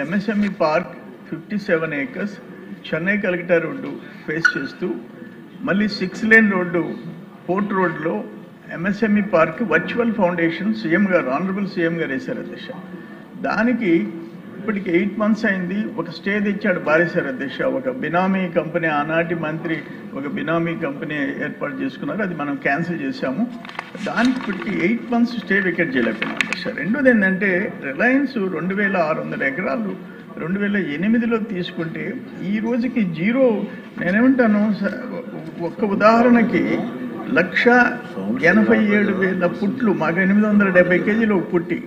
MSME park 57 acres Chennai collector road face చేస్తూ మళ్ళీ 6 lane road port రోడ్లో MSME park virtual foundation CM గారు honourable CM గారు వేశారు అధ్యక్ష. దానికి ఇప్పటికి 8 months అయింది. ఒక స్టే తెచ్చాడు బారేశారు అధ్యక్ష. ఒక బినామీ కంపెనీ, ఆనాటి మంత్రి ఒక బినామీ కంపెనీ ఏర్పాటు చేసుకున్నారు, అది మనం క్యాన్సిల్ చేశాము. దానికి ఇప్పటికి 8 months స్టే వికెట్ చేయలేకపోయినాం అధ్యక్ష. రెండోది ఏంటంటే రిలయన్స్ 2600 ఎకరాలు 2008లో తీసుకుంటే ఈ రోజుకి జీరో. నేనేమంటాను, ఒక్క ఉదాహరణకి 1,87,000 పుట్లు, మాకు 870 kg పుట్టి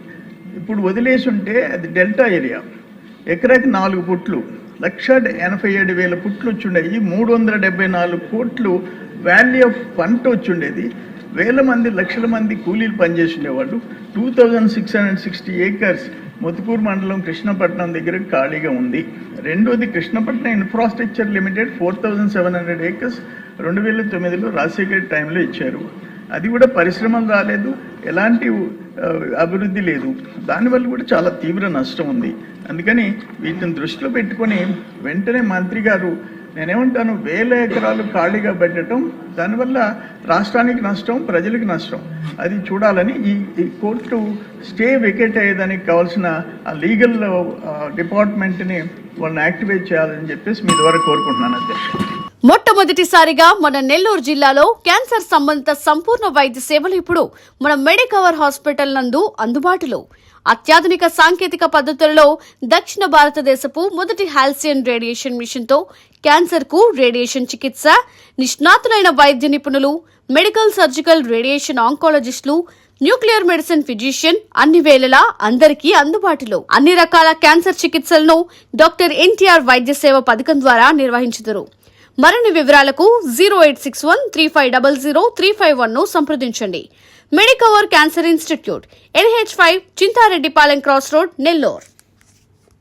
ఇప్పుడు వదిలేసి ఉంటే అది డెల్టా ఏరియా, ఎకరాకి 4 పుట్లు, 1,87,000 పుట్లు వచ్చిండేవి. 374 కోట్లు వాల్యూ ఆఫ్ పంట వచ్చిండేది. వేల మంది, లక్షల మంది కూలీలు పనిచేసి ఉండేవాళ్ళు. 2660 acres ముతుకూరు మండలం కృష్ణపట్నం దగ్గర ఖాళీగా ఉంది. రెండోది కృష్ణపట్నం ఇన్ఫ్రాస్ట్రక్చర్ లిమిటెడ్ 4700 acres 2009లో రాజశేఖర్ టైంలో ఇచ్చారు. అది కూడా పరిశ్రమలు రాలేదు, ఎలాంటి అభివృద్ధి లేదు. దానివల్ల కూడా చాలా తీవ్ర నష్టం ఉంది. అందుకని వీటిని దృష్టిలో పెట్టుకొని వెంటనే మంత్రి గారు, నేనేమంటాను, 1000 ఎకరాలు ఖాళీగా పెట్టడం, దానివల్ల రాష్ట్రానికి నష్టం, ప్రజలకు నష్టం. అది చూడాలని ఈ కోర్టు స్టే వెకేట్ అయ్యేదానికి కావాల్సిన ఆ లీగల్ డిపార్ట్మెంట్ని వాళ్ళని యాక్టివేట్ చేయాలని చెప్పేసి మీ ద్వారా కోరుకుంటున్నాను అధ్యక్ష. మొట్టమొదటిసారిగా మన నెల్లూరు జిల్లాలో క్యాన్సర్ సంబంధిత సంపూర్ణ వైద్య సేవలు ఇప్పుడు మన మెడికవర్ హాస్పిటల్ నందు అందుబాటులో. అత్యాధునిక సాంకేతిక పద్ధతులలో దక్షిణ భారతదేశపు మొదటి హాల్సియన్ రేడియేషన్ మిషన్ తో క్యాన్సర్ కు రేడియేషన్ చికిత్స, నిష్ణాతులైన వైద్య నిపుణులు, మెడికల్ సర్జికల్ రేడియేషన్ ఆంకాలజిస్టులు, న్యూక్లియర్ మెడిసిన్ ఫిజిషియన్ అన్ని వేళలా అందరికీ అందుబాటులో. అన్ని రకాల క్యాన్సర్ చికిత్సలను డాక్టర్ ఎన్టీఆర్ వైద్య సేవ పథకం ద్వారా నిర్వహించుదురు. మరిన్ని వివరాలకు 086135003551 ను సంప్రదించండి. Medicover cancer institute, NH5, Chintareddypalem cross road, Nellore.